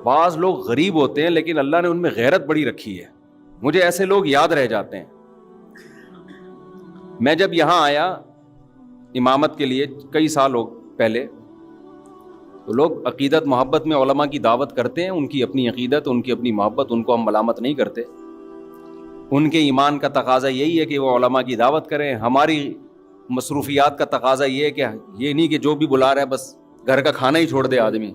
بعض لوگ غریب ہوتے ہیں لیکن اللہ نے ان میں غیرت بڑی رکھی ہے. مجھے ایسے لوگ یاد رہ جاتے ہیں. میں جب یہاں آیا امامت کے لیے کئی سال پہلے، تو لوگ عقیدت محبت میں علماء کی دعوت کرتے ہیں، ان کی اپنی عقیدت، ان کی اپنی محبت، ان کو ہم ملامت نہیں کرتے. ان کے ایمان کا تقاضا یہی ہے کہ وہ علماء کی دعوت کریں. ہماری مصروفیات کا تقاضا یہ ہے کہ یہ نہیں کہ جو بھی بلا رہا ہے بس گھر کا کھانا ہی چھوڑ دے آدمی.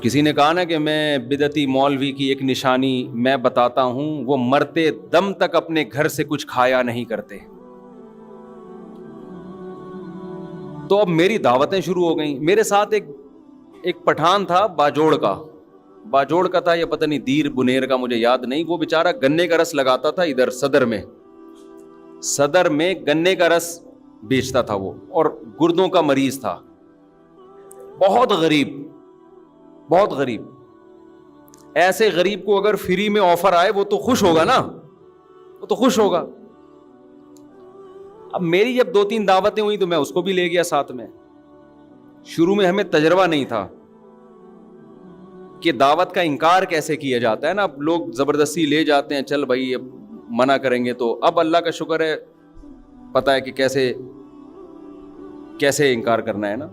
کسی نے کہا نا کہ میں بدعتی مولوی کی ایک نشانی میں بتاتا ہوں، وہ مرتے دم تک اپنے گھر سے کچھ کھایا نہیں کرتے. تو اب میری دعوتیں شروع ہو گئیں. میرے ساتھ ایک پٹھان تھا باجوڑ کا تھا یا پتہ نہیں دیر بنیر کا، مجھے یاد نہیں. وہ بیچارہ گنے کا رس لگاتا تھا ادھر صدر میں گنے کا رس بیچتا تھا وہ، اور گردوں کا مریض تھا. بہت غریب. ایسے غریب کو اگر فری میں آفر آئے وہ تو خوش ہوگا نا، اب میری جب 2-3 دعوتیں ہوئی تو میں اس کو بھی لے گیا ساتھ میں. شروع میں ہمیں تجربہ نہیں تھا کہ دعوت کا انکار کیسے کیا جاتا ہے نا. اب لوگ زبردستی لے جاتے ہیں، چل بھائی اب منع کریں گے. تو اب اللہ کا شکر ہے پتہ ہے کہ کیسے انکار کرنا ہے نا.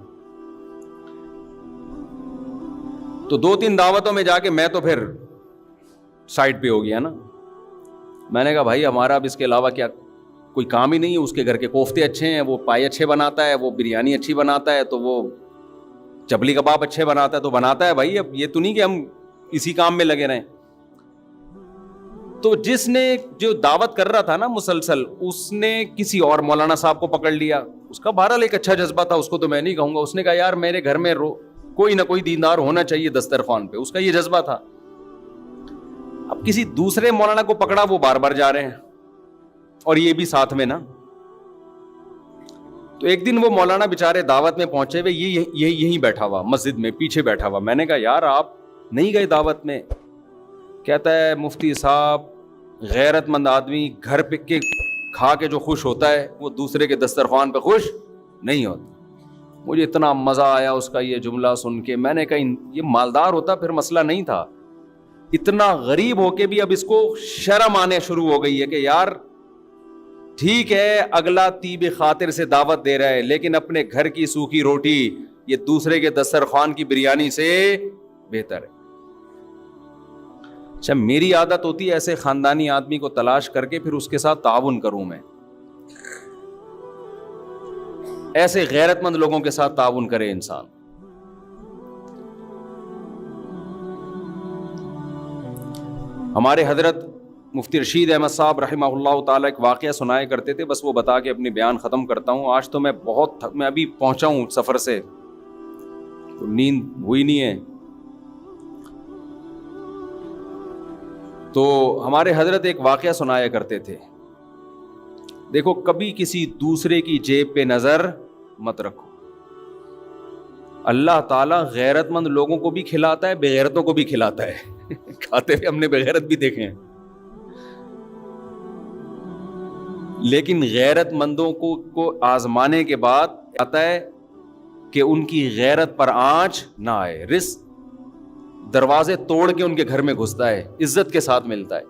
تو 2-3 دعوتوں میں جا کے میں تو پھر سائڈ پہ ہو گیا نا. میں نے کہا بھائی ہمارا اب اس کے علاوہ کیا کوئی کام ہی نہیں ہے. اس کے گھر کے کوفتے اچھے ہیں، وہ پائے اچھے بناتا ہے، وہ بریانی اچھی بناتا ہے، تو وہ چپلی کباب اچھے بناتا ہے تو بناتا ہے بھائی. اب یہ تو نہیں کہ ہم اسی کام میں لگے رہیں. تو جس نے جو دعوت کر رہا تھا نا مسلسل، اس نے کسی اور مولانا صاحب کو پکڑ لیا. اس کا بہرحال ایک اچھا جذبہ تھا، اس کو تو میں نہیں کہوں گا. اس نے کہا یار میرے گھر میں کوئی نہ کوئی دیندار ہونا چاہیے دسترخوان پہ. اس کا یہ جذبہ تھا. اب کسی دوسرے مولانا کو پکڑا، وہ بار بار جا رہے ہیں اور یہ بھی ساتھ میں نا. تو ایک دن وہ مولانا بیچارے دعوت میں پہنچے ہوئے، یہیں بیٹھا ہوا مسجد میں پیچھے بیٹھا ہوا. میں نے کہا یار آپ نہیں گئے دعوت میں؟ کہتا ہے مفتی صاحب غیرت مند آدمی گھر پہ کے کھا کے جو خوش ہوتا ہے وہ دوسرے کے دسترخوان پہ خوش نہیں ہوتا. مجھے اتنا مزہ آیا اس کا یہ جملہ سن کے. میں نے کہا یہ مالدار ہوتا پھر مسئلہ نہیں تھا. اتنا غریب ہو کے بھی اب اس کو شرم آنے شروع ہو گئی ہے کہ یار ٹھیک ہے اگلا طیب خاطر سے دعوت دے رہا ہے، لیکن اپنے گھر کی سوکھی روٹی یہ دوسرے کے دسترخوان کی بریانی سے بہتر ہے. اچھا میری عادت ہوتی ہے ایسے خاندانی آدمی کو تلاش کر کے پھر اس کے ساتھ تعاون کروں. میں ایسے غیرت مند لوگوں کے ساتھ تعاون کرے انسان. ہمارے حضرت مفتی رشید احمد صاحب رحمہ اللہ تعالیٰ ایک واقعہ سنایا کرتے تھے، بس وہ بتا کے اپنی بیان ختم کرتا ہوں. آج تو میں میں ابھی پہنچا ہوں سفر سے تو نیند ہوئی نہیں ہے. تو ہمارے حضرت ایک واقعہ سنایا کرتے تھے. دیکھو کبھی کسی دوسرے کی جیب پہ نظر مت رکھو. اللہ تعالیٰ غیرت مند لوگوں کو بھی کھلاتا ہے، بے غیرتوں کو بھی کھلاتا ہے. کھاتے ہوئے ہم نے بے غیرت بھی دیکھے ہیں، لیکن غیرت مندوں کو آزمانے کے بعد آتا ہے کہ ان کی غیرت پر آنچ نہ آئے. رزق دروازے توڑ کے ان کے گھر میں گھستا ہے، عزت کے ساتھ ملتا ہے.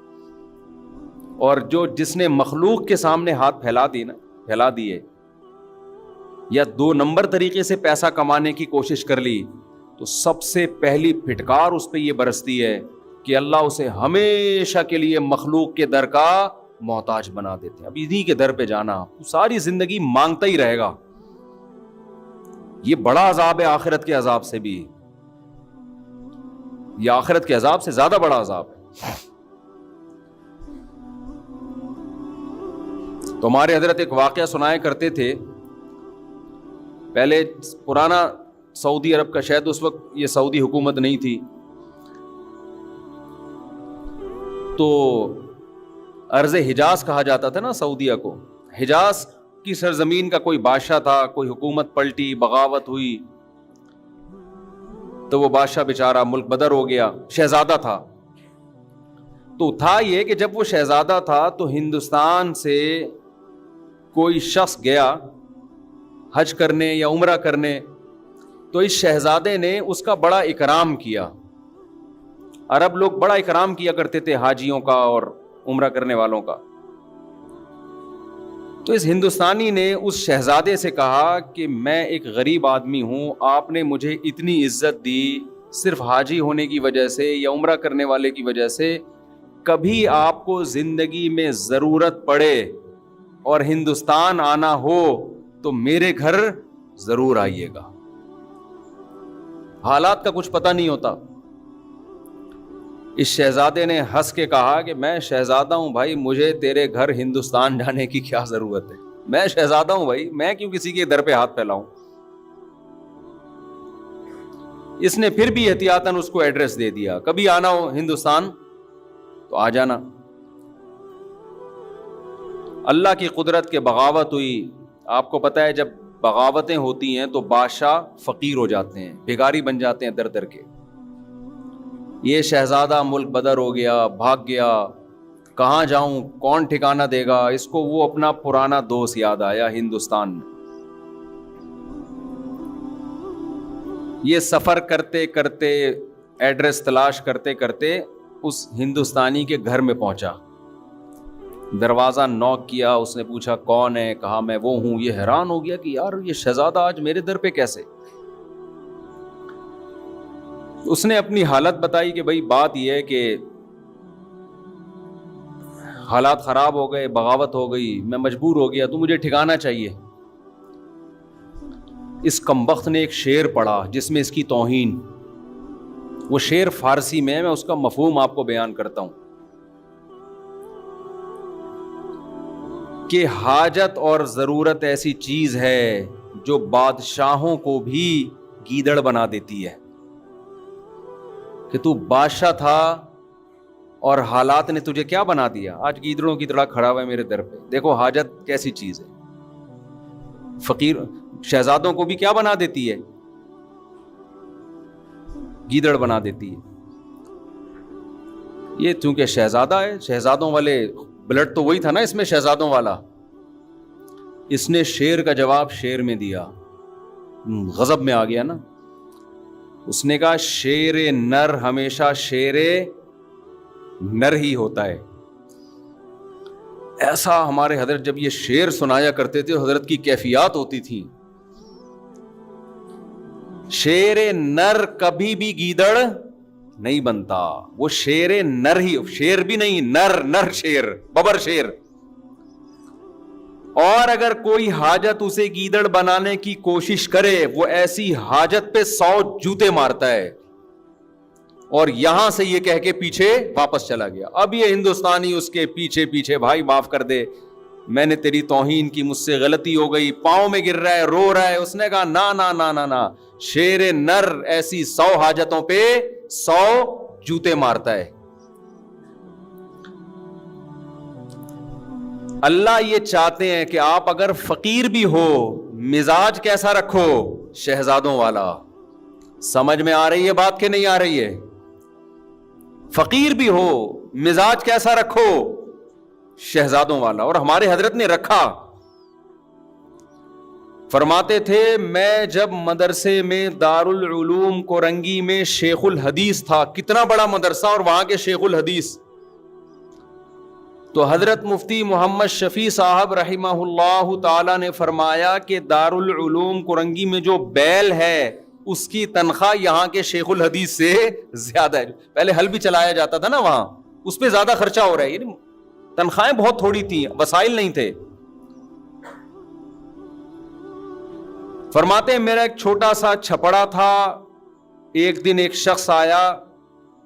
اور جس نے مخلوق کے سامنے ہاتھ پھیلا دیے یا 2 نمبر طریقے سے پیسہ کمانے کی کوشش کر لی، تو سب سے پہلی پھٹکار اس پہ یہ برستی ہے کہ اللہ اسے ہمیشہ کے لیے مخلوق کے در کا محتاج بنا دیتے ہیں. اب انہی کے در پہ جانا، ساری زندگی مانگتا ہی رہے گا. یہ بڑا عذاب ہے آخرت کے عذاب سے بھی. یہ آخرت کے عذاب سے زیادہ بڑا عذاب ہے. تو ہمارے حضرت ایک واقعہ سنایا کرتے تھے. پہلے پرانا سعودی عرب کا، شاید اس وقت یہ سعودی حکومت نہیں تھی، تو ارض حجاز کہا جاتا تھا نا سعودیہ کو. حجاز کی سرزمین کا کوئی بادشاہ تھا، کوئی حکومت پلٹی، بغاوت ہوئی، تو وہ بادشاہ بیچارہ ملک بدر ہو گیا. شہزادہ تھا. تو تھا یہ کہ جب وہ شہزادہ تھا تو ہندوستان سے کوئی شخص گیا حج کرنے یا عمرہ کرنے، تو اس شہزادے نے اس کا بڑا اکرام کیا. عرب لوگ بڑا اکرام کیا کرتے تھے حاجیوں کا اور عمرہ کرنے والوں کا. تو اس ہندوستانی نے اس شہزادے سے کہا کہ میں ایک غریب آدمی ہوں, آپ نے مجھے اتنی عزت دی صرف حاجی ہونے کی وجہ سے یا عمرہ کرنے والے کی وجہ سے, کبھی آپ کو زندگی میں ضرورت پڑے اور ہندوستان آنا ہو تو میرے گھر ضرور آئیے گا. حالات کا کچھ پتہ نہیں ہوتا. اس شہزادے نے ہنس کے کہا کہ میں شہزادہ ہوں بھائی, مجھے تیرے گھر ہندوستان جانے کی کیا ضرورت ہے, میں شہزادہ ہوں بھائی, میں کیوں کسی کے در پہ ہاتھ پھیلاؤں. اس نے پھر بھی احتیاطاً اس کو ایڈریس دے دیا, کبھی آنا ہو ہندوستان تو آ جانا. اللہ کی قدرت کے بغاوت ہوئی. آپ کو پتہ ہے جب بغاوتیں ہوتی ہیں تو بادشاہ فقیر ہو جاتے ہیں, بھیکاری بن جاتے ہیں در در کے. یہ شہزادہ ملک بدر ہو گیا, بھاگ گیا, کہاں جاؤں, کون ٹھکانہ دے گا. اس کو وہ اپنا پرانا دوست یاد آیا ہندوستان میں. یہ سفر کرتے کرتے, ایڈریس تلاش کرتے کرتے اس ہندوستانی کے گھر میں پہنچا. دروازہ نوک کیا, اس نے پوچھا کون ہے, کہا میں وہ ہوں. یہ حیران ہو گیا کہ یار یہ شہزادہ آج میرے در پہ کیسے. اس نے اپنی حالت بتائی کہ بھائی بات یہ ہے کہ حالات خراب ہو گئے, بغاوت ہو گئی, میں مجبور ہو گیا, تو مجھے ٹھکانہ چاہیے. اس کمبخت نے ایک شعر پڑھا جس میں اس کی توہین. وہ شعر فارسی میں اس کا مفہوم آپ کو بیان کرتا ہوں کہ حاجت اور ضرورت ایسی چیز ہے جو بادشاہوں کو بھی گیدڑ بنا دیتی ہے. کہ تو بادشاہ تھا اور حالات نے تجھے کیا بنا دیا, آج گیدڑوں کی طرح کھڑا ہوا ہے میرے در پہ. دیکھو حاجت کیسی چیز ہے. فقیر شہزادوں کو بھی کیا بنا دیتی ہے, گیدڑ بنا دیتی ہے. یہ چونکہ شہزادہ ہے, شہزادوں والے بلڈ تو وہی تھا نا اس میں, شہزادوں والا. اس نے شیر کا جواب شیر میں دیا, غضب میں آ گیا نا. اس نے کہا شیر نر ہمیشہ شیر نر ہی ہوتا ہے. ایسا ہمارے حضرت جب یہ شعر سنایا کرتے تھے, حضرت کی کیفیات ہوتی تھی. شیر نر کبھی بھی گیدڑ نہیں بنتا, وہ شیر نر ہی, شیر بھی نہیں, نر شیر, ببر شیر. اور اگر کوئی حاجت اسے گیدڑ بنانے کی کوشش کرے, وہ ایسی حاجت پہ 100 جوتے مارتا ہے. اور یہاں سے یہ کہہ کے پیچھے واپس چلا گیا. اب یہ ہندوستانی اس کے پیچھے پیچھے, بھائی معاف کر دے, میں نے تیری توہین کی, مجھ سے غلطی ہو گئی, پاؤں میں گر رہا ہے, رو رہا ہے. اس نے کہا نا نا نا نا نا, شیر نر ایسی 100 حاجتوں پہ 100 جوتے مارتا ہے. اللہ یہ چاہتے ہیں کہ آپ اگر فقیر بھی ہو, مزاج کیسا رکھو, شہزادوں والا. سمجھ میں آ رہی ہے بات کہ نہیں آ رہی ہے؟ فقیر بھی ہو, مزاج کیسا رکھو, شہزادوں والا. اور ہمارے حضرت نے رکھا. فرماتے تھے میں جب مدرسے میں دارالعلوم کورنگی میں شیخ الحدیث تھا, کتنا بڑا مدرسہ اور وہاں کے شیخ الحدیث, تو حضرت مفتی محمد شفیع صاحب رحمہ اللہ تعالی نے فرمایا کہ دارالعلوم کورنگی میں جو بیل ہے اس کی تنخواہ یہاں کے شیخ الحدیث سے زیادہ ہے. پہلے حل بھی چلایا جاتا تھا نا وہاں, اس پہ زیادہ خرچہ ہو رہا ہے. یعنی تنخواہیں بہت تھوڑی تھیں, وسائل نہیں تھے. فرماتے ہیں میرا ایک چھوٹا سا چھپڑا تھا, ایک دن ایک شخص آیا,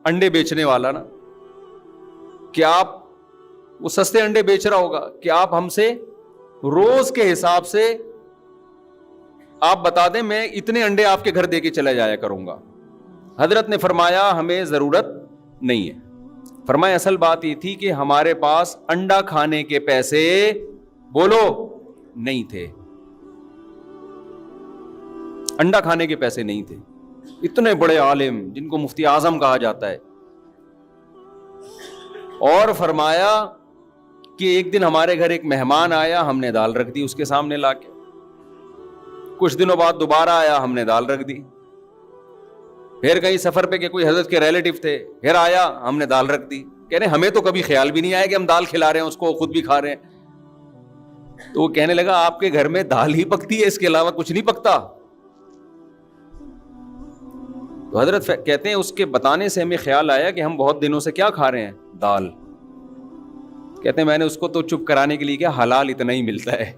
انڈے بیچنے والا نا, کہ آپ, وہ سستے انڈے بیچ رہا ہوگا, کہ آپ ہم سے روز کے حساب سے آپ بتا دیں, میں اتنے انڈے آپ کے گھر دے کے چلا جایا کروں گا. حضرت نے فرمایا ہمیں ضرورت نہیں ہے. فرمایا اصل بات یہ تھی کہ ہمارے پاس انڈا کھانے کے پیسے بولو نہیں تھے, انڈا کھانے کے پیسے نہیں تھے. اتنے بڑے عالم جن کو مفتی اعظم کہا جاتا ہے. اور فرمایا کہ ایک دن ہمارے گھر ایک مہمان آیا, ہم نے دال رکھ دی اس کے سامنے لا کے. کچھ دنوں بعد دوبارہ آیا, ہم نے دال رکھ دی. پھر کہیں سفر پہ کہ کوئی حضرت کے ریلیٹو تھے, پھر آیا, ہم نے دال رکھ دی. کہنے ہمیں تو کبھی خیال بھی نہیں آیا کہ ہم دال کھلا رہے ہیں اس کو, خود بھی کھا رہے ہیں. تو وہ کہنے لگا آپ کے گھر میں دال ہی پکتی ہے, اس کے علاوہ کچھ نہیں پکتا. تو حضرت کہتے ہیں اس کے بتانے سے ہمیں خیال آیا کہ ہم بہت دنوں سے کیا کھا رہے ہیں, دال. کہتے ہیں میں نے اس کو تو چپ کرانے کے لیے کیا, حلال اتنا ہی ملتا ہے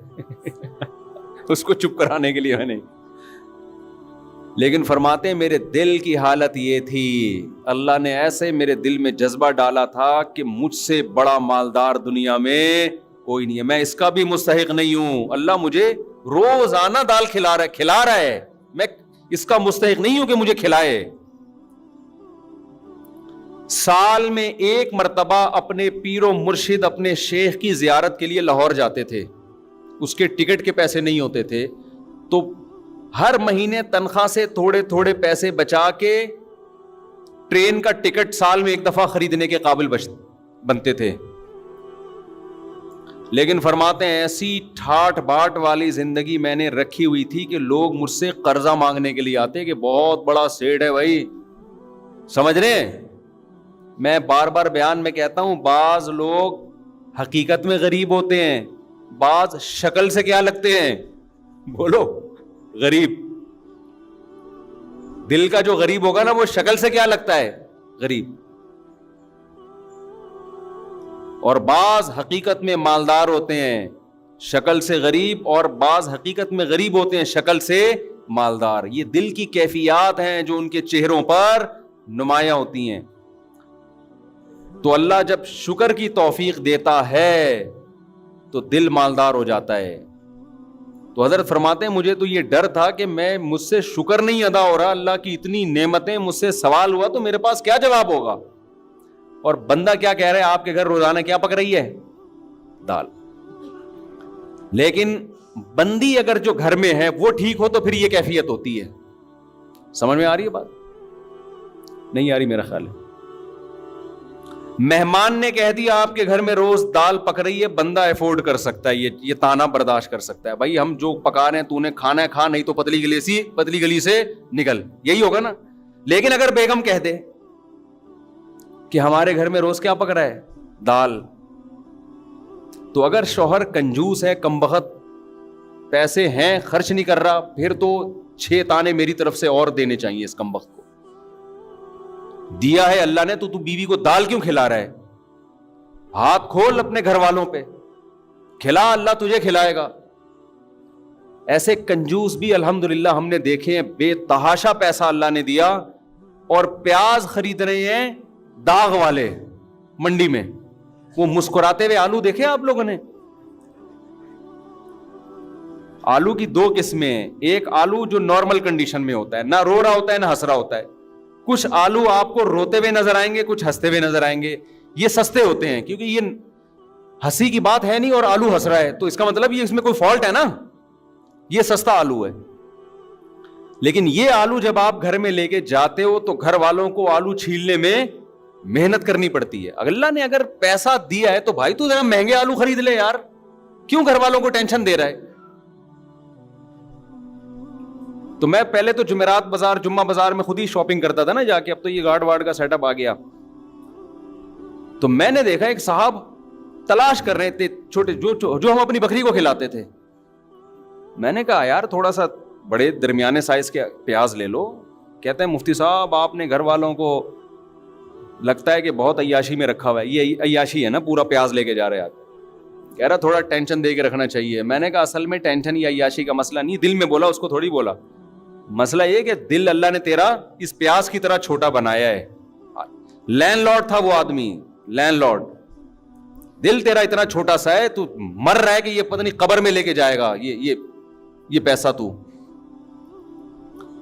اس کو چپ کرانے کے لیے میں نہیں. لیکن فرماتے ہیں میرے دل کی حالت یہ تھی, اللہ نے ایسے میرے دل میں جذبہ ڈالا تھا کہ مجھ سے بڑا مالدار دنیا میں کوئی نہیں ہے, میں اس کا بھی مستحق نہیں ہوں. اللہ مجھے روزانہ دال کھلا رہا ہے, میں اس کا مستحق نہیں ہوں کہ مجھے کھلائے. سال میں ایک مرتبہ اپنے پیر و مرشد, اپنے شیخ کی زیارت کے لیے لاہور جاتے تھے. اس کے ٹکٹ کے پیسے نہیں ہوتے تھے, تو ہر مہینے تنخواہ سے تھوڑے تھوڑے پیسے بچا کے ٹرین کا ٹکٹ سال میں ایک دفعہ خریدنے کے قابل بنتے تھے. لیکن فرماتے ہیں ایسی ٹھاٹ باٹ والی زندگی میں نے رکھی ہوئی تھی کہ لوگ مجھ سے قرضہ مانگنے کے لیے آتے کہ بہت بڑا سیٹ ہے بھائی, سمجھ رہے ہیں. میں بار بار بیان میں کہتا ہوں, بعض لوگ حقیقت میں غریب ہوتے ہیں, بعض شکل سے کیا لگتے ہیں, بولو غریب. دل کا جو غریب ہوگا نا وہ شکل سے کیا لگتا ہے, غریب. اور بعض حقیقت میں مالدار ہوتے ہیں, شکل سے غریب, اور بعض حقیقت میں غریب ہوتے ہیں, شکل سے مالدار. یہ دل کی کیفیات ہیں جو ان کے چہروں پر نمایاں ہوتی ہیں. تو اللہ جب شکر کی توفیق دیتا ہے تو دل مالدار ہو جاتا ہے. تو حضرت فرماتے ہیں مجھے تو یہ ڈر تھا کہ میں مجھ سے شکر نہیں ادا ہو رہا, اللہ کی اتنی نعمتیں, مجھ سے سوال ہوا تو میرے پاس کیا جواب ہوگا. اور بندہ کیا کہہ رہا ہے, آپ کے گھر روزانہ کیا پک رہی ہے, دال. لیکن بندی اگر جو گھر میں ہے وہ ٹھیک ہو تو پھر یہ کیفیت ہوتی ہے. سمجھ میں آ رہی ہے بات, نہیں آ رہی میرا خیال ہے. مہمان نے کہہ دیا آپ کے گھر میں روز دال پک رہی ہے, بندہ افورڈ کر سکتا ہے, یہ تانا برداشت کر سکتا ہے, بھائی ہم جو پکا رہے ہیں تو نے کھانا ہے کھا, نہیں تو پتلی گلی سے نکل, یہی ہوگا نا. لیکن اگر بیگم کہہ دے کہ ہمارے گھر میں روز کیا پک رہا ہے, دال, تو اگر شوہر کنجوس ہے, کم بخت پیسے ہیں, خرچ نہیں کر رہا, پھر تو 6 تانے میری طرف سے اور دینے چاہیے اس کم بخت کو. دیا ہے اللہ نے تو بیوی کو دال کیوں کھلا رہا ہے, ہاتھ کھول اپنے گھر والوں پہ, کھلا, اللہ تجھے کھلائے گا. ایسے کنجوس بھی الحمدللہ ہم نے دیکھے ہیں, بے تحاشا پیسہ اللہ نے دیا, اور پیاز خرید رہے ہیں داغ والے منڈی میں, وہ مسکراتے ہوئے آلو دیکھے آپ لوگوں نے. آلو کی 2 قسمیں, ایک آلو جو نارمل کنڈیشن میں ہوتا ہے, نہ رو رہا ہوتا ہے نہ ہنس رہا ہوتا ہے. کچھ آلو آپ کو روتے ہوئے نظر آئیں گے, کچھ ہنستے ہوئے نظر آئیں گے. یہ سستے ہوتے ہیں کیونکہ یہ ہنسی کی بات ہے نہیں اور آلو ہنس رہا ہے, تو اس کا مطلب یہ اس میں کوئی فالٹ ہے نا, یہ سستا آلو ہے. لیکن یہ آلو جب آپ گھر میں لے کے جاتے ہو تو گھر والوں کو آلو چھیلنے میں محنت کرنی پڑتی ہے. اللہ نے اگر پیسہ دیا ہے تو بھائی تو ذرا مہنگے آلو خرید لے یار, کیوں گھر والوں کو ٹینشن دے رہا ہے. تو میں پہلے تو جمعرات بازار, جمعہ بازار میں خود ہی شاپنگ کرتا تھا نا جا کے, اب تو یہ گارڈ وارڈ کا سیٹ اپ آ گیا. تو میں نے دیکھا ایک صاحب تلاش کر رہے تھے چھوٹے جو ہم اپنی بکری کو کھلاتے تھے. میں نے کہا یار تھوڑا سا بڑے درمیانے سائز کے پیاز لے لو. کہتے ہیں مفتی صاحب آپ نے گھر والوں کو لگتا ہے کہ بہت عیاشی میں رکھا ہوا ہے. یہ عیاشی ہے نا, پورا پیاز لے کے جا رہے آپ. کہہ رہا تھوڑا ٹینشن دے کے رکھنا چاہیے. میں نے کہا اصل میں ٹینشن یا عیاشی کا مسئلہ نہیں, دل میں بولا, اس کو تھوڑی بولا. مسئلہ یہ کہ دل اللہ نے تیرا اس پیاز کی طرح چھوٹا بنایا ہے. لینڈ لارڈ تھا وہ آدمی, لینڈ لارڈ, دل تیرا اتنا چھوٹا سا ہے, تو مر رہا ہے کہ یہ پتہ نہیں قبر میں لے کے جائے گا یہ پیسہ.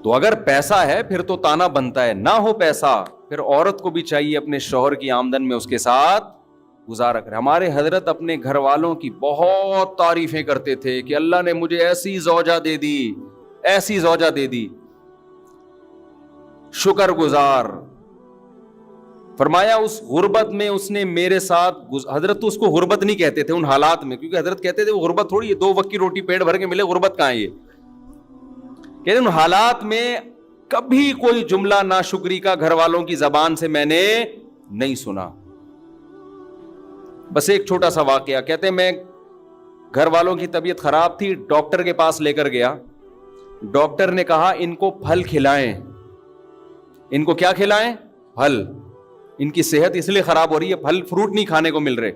تو اگر پیسہ ہے پھر تو تانا بنتا ہے, نہ ہو پیسہ پھر عورت کو بھی چاہیے اپنے شوہر کی آمدن میں اس کے ساتھ گزارا کرے. ہمارے حضرت اپنے گھر والوں کی بہت تعریفیں کرتے تھے کہ اللہ نے مجھے ایسی زوجہ دے دی, ایسی زوجہ دے دی, شکر گزار. فرمایا اس غربت میں اس نے میرے ساتھ, حضرت تو اس کو غربت نہیں کہتے تھے ان حالات میں, کیونکہ حضرت کہتے تھے وہ غربت تھوڑی ہے, 2 وقت کی روٹی پیٹ بھر کے ملے, غربت کہاں ہے یہ. کہتے ان حالات میں کبھی کوئی جملہ ناشکری کا گھر والوں کی زبان سے میں نے نہیں سنا. بس ایک چھوٹا سا واقعہ. کہتے ہیں میں گھر والوں کی طبیعت خراب تھی, ڈاکٹر کے پاس لے کر گیا. ڈاکٹر نے کہا ان کو پھل کھلائیں. ان کو کیا کھلائیں؟ پھل. ان کی صحت اس لیے خراب ہو رہی ہے, پھل فروٹ نہیں کھانے کو مل رہے.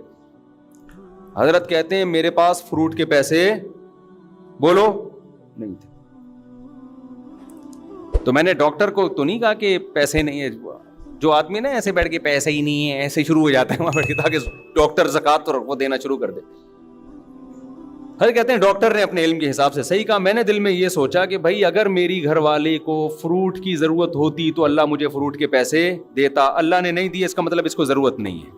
حضرت کہتے ہیں میرے پاس فروٹ کے پیسے بولو نہیں تھے. تو میں نے ڈاکٹر کو تو نہیں کہا کہ پیسے نہیں ہے. جو آدمی نا ایسے بیٹھ کے پیسے ہی نہیں ہے ایسے شروع ہو جاتا ہے وہاں بیٹھ کے, تاکہ ڈاکٹر زکات اور وہ دینا شروع کر دے. حضرت کہتے ہیں ڈاکٹر نے اپنے علم کے حساب سے صحیح کہا. میں نے دل میں یہ سوچا کہ بھائی اگر میری گھر والے کو فروٹ کی ضرورت ہوتی تو اللہ مجھے فروٹ کے پیسے دیتا. اللہ نے نہیں دیے اس کا مطلب اس کو ضرورت نہیں ہے.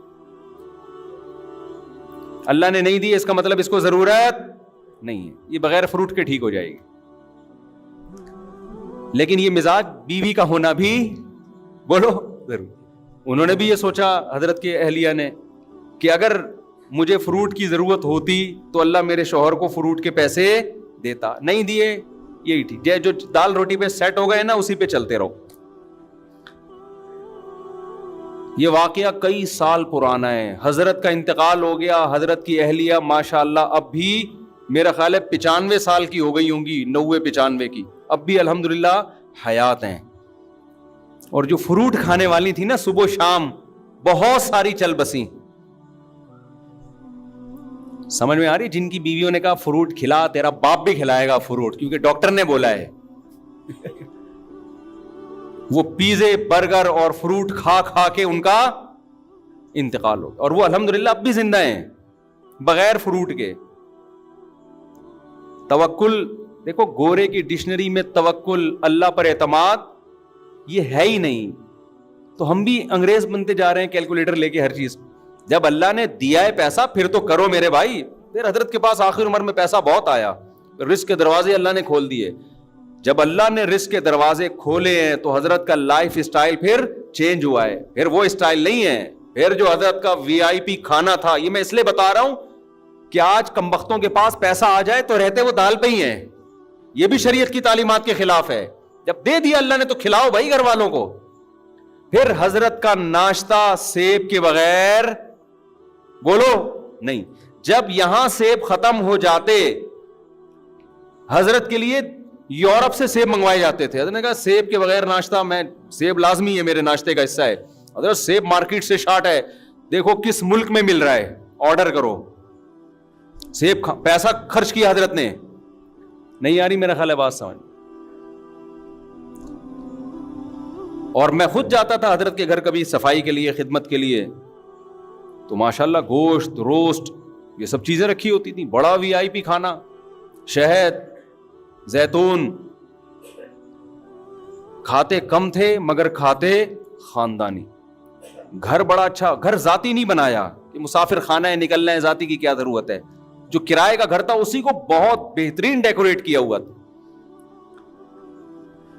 اللہ نے نہیں دی اس کا مطلب اس کو ضرورت نہیں ہے. یہ بغیر فروٹ کے ٹھیک ہو جائے گی. لیکن یہ مزاج بیوی کا ہونا بھی بولو ضرور. انہوں نے بھی یہ سوچا حضرت کے اہلیہ نے کہ اگر مجھے فروٹ کی ضرورت ہوتی تو اللہ میرے شوہر کو فروٹ کے پیسے دیتا. نہیں دیے, یہی ٹھیک. جو دال روٹی پہ سیٹ ہو گئے نا اسی پہ چلتے رہو. یہ واقعہ کئی سال پرانا ہے. حضرت کا انتقال ہو گیا. حضرت کی اہلیہ ماشاءاللہ اب بھی میرا خیال ہے 95 سال کی ہو گئی ہوں گی, 90-95 کی. اب بھی الحمدللہ حیات ہیں. اور جو فروٹ کھانے والی تھی نا صبح شام بہت ساری چل بسیں. سمجھ میں آ رہی؟ جن کی بیویوں نے کہا فروٹ کھلا, تیرا باپ بھی کھلائے گا فروٹ کیونکہ ڈاکٹر نے بولا ہے. وہ پیزے برگر اور فروٹ کھا کھا کے ان کا انتقال ہو گیا. اور وہ الحمدللہ اب بھی زندہ ہیں بغیر فروٹ کے. توکل دیکھو, گورے کی ڈکشنری میں توکل, اللہ پر اعتماد یہ ہے ہی نہیں. تو ہم بھی انگریز بنتے جا رہے ہیں کیلکولیٹر لے کے ہر چیز. جب اللہ نے دیا ہے پیسہ پھر تو کرو میرے بھائی. پھر حضرت کے پاس آخر عمر میں پیسہ بہت آیا, رزق کے دروازے اللہ نے کھول دیے. جب اللہ نے رزق کے دروازے کھولے ہیں تو حضرت کا لائف اسٹائل پھر چینج ہوا ہے. پھر وہ اسٹائل نہیں ہے. پھر جو حضرت کا VIP کھانا تھا, یہ میں اس لیے بتا رہا ہوں کہ آج کمبختوں کے پاس پیسہ آ جائے تو رہتے وہ دال پہ ہی ہیں. یہ بھی شریعت کی تعلیمات کے خلاف ہے. جب دے دیا اللہ نے تو کھلاؤ بھائی گھر والوں کو. پھر حضرت کا ناشتہ سیب کے بغیر بولو نہیں. جب یہاں سیب ختم ہو جاتے, حضرت کے لیے یورپ سے سیب منگوائے جاتے تھے. حضرت نے کہا سیب کے بغیر ناشتہ, میں سیب لازمی ہے میرے ناشتے کا حصہ ہے. حضرت سیب مارکیٹ سے شارٹ ہے, دیکھو کس ملک میں مل رہا ہے, آرڈر کرو. سیب پیسہ خرچ کیا حضرت نے. نہیں آ رہی میرا خیال ہے بات سمجھ. اور میں خود جاتا تھا حضرت کے گھر کبھی صفائی کے لیے, خدمت کے لیے, تو ماشاءاللہ گوشت, روسٹ, یہ سب چیزیں رکھی ہوتی تھیں. بڑا VIP کھانا, شہد, زیتون. کھاتے کم تھے مگر کھاتے خاندانی. گھر بڑا اچھا, گھر ذاتی نہیں بنایا کہ مسافر خانہ ہے نکلنا ہے, ذاتی کی کیا ضرورت ہے. جو کرائے کا گھر تھا اسی کو بہت بہترین ڈیکوریٹ کیا ہوا تھا.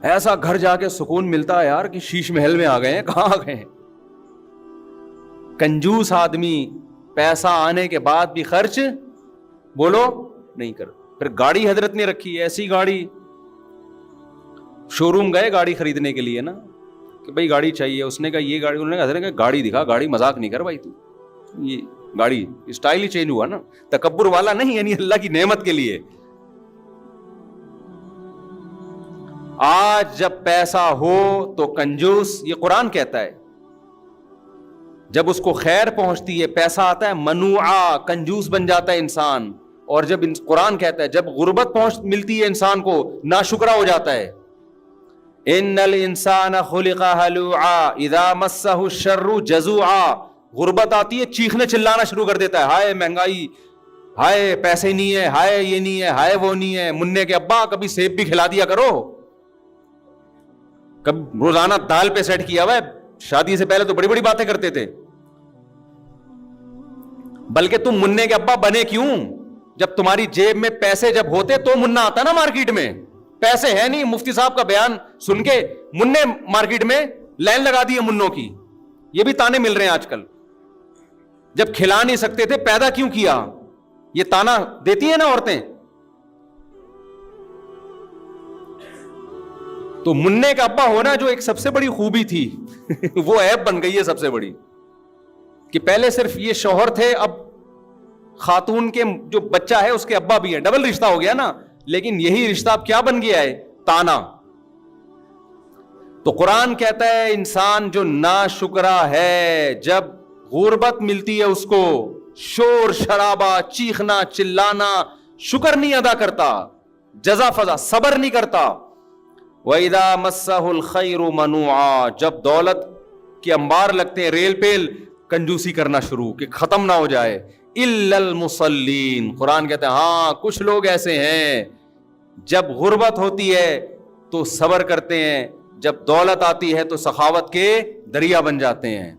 ایسا گھر جا کے سکون ملتا ہے یار کہ شیش محل میں آ گئے ہیں. کہاں آ گئے ہیں؟ کنجوس آدمی پیسہ آنے کے بعد بھی خرچ بولو نہیں کر. پھر گاڑی حضرت نے رکھی, ایسی گاڑی, شو روم گئے گاڑی خریدنے کے لیے نا کہ بھائی گاڑی چاہیے. اس نے کہا یہ گاڑی, انہوں نے کہا حضرت نے کہا گاڑی دکھا. گاڑی مذاق نہیں کر بھائی تو, یہ گاڑی اسٹائل ہی چینج ہوا نا, تکبر والا نہیں, یعنی اللہ کی نعمت کے لیے. آج جب پیسہ ہو تو کنجوس, یہ قرآن کہتا ہے. جب اس کو خیر پہنچتی ہے, پیسہ آتا ہے, منوعا, کنجوس بن جاتا ہے انسان. اور جب قرآن کہتا ہے جب غربت ملتی ہے انسان کو, ناشکرا ہو جاتا ہے. ان الانسان خلق ہلوعا اذا مسہ الشر جزوعا. غربت آتی ہے چیخنے چلانا شروع کر دیتا ہے, ہائے مہنگائی, ہائے پیسے نہیں ہے, ہائے یہ نہیں ہے, ہائے وہ نہیں ہے. منع کے ابا کبھی سیب بھی کھلا دیا کرو, کب روزانہ دال پہ سیٹ کیا ہوا ہے. شادی سے پہلے تو بڑی بڑی باتیں کرتے تھے. بلکہ تم منع کے ابا بنے کیوں؟ جب تمہاری جیب میں پیسے جب ہوتے تو منع آتا نا مارکیٹ میں. پیسے ہے نہیں, مفتی صاحب کا بیان سن کے منع مارکیٹ میں لائن لگا دی ہے منوں کی. یہ بھی تانے مل رہے ہیں آج کل. جب کھلا نہیں سکتے تھے پیدا کیوں کیا؟ یہ تانا دیتی ہیں نا عورتیں. تو منع کا ابا ہونا جو ایک سب سے بڑی خوبی تھی وہ عیب بن گئی ہے سب سے بڑی, کہ پہلے صرف یہ شوہر تھے, اب خاتون کے جو بچہ ہے اس کے ابا بھی ہیں, ڈبل رشتہ ہو گیا نا. لیکن یہی رشتہ اب کیا بن گیا ہے؟ تانا. تو قرآن کہتا ہے انسان جو ناشکرا ہے, جب غربت ملتی ہے اس کو, شور شرابہ, چیخنا چلانا, شکر نہیں ادا کرتا, جزا فضا صبر نہیں کرتا. وَإِذَا مَسَّهُ الْخَيْرُ مَنُوعًا, جب دولت کے انبار لگتے ہیں, ریل پیل, کنجوسی کرنا شروع کہ ختم نہ ہو جائے. إِلَّا الْمُصَلِّينَ, قرآن کہتے ہیں ہاں کچھ لوگ ایسے ہیں جب غربت ہوتی ہے تو صبر کرتے ہیں, جب دولت آتی ہے تو سخاوت کے دریا بن جاتے ہیں.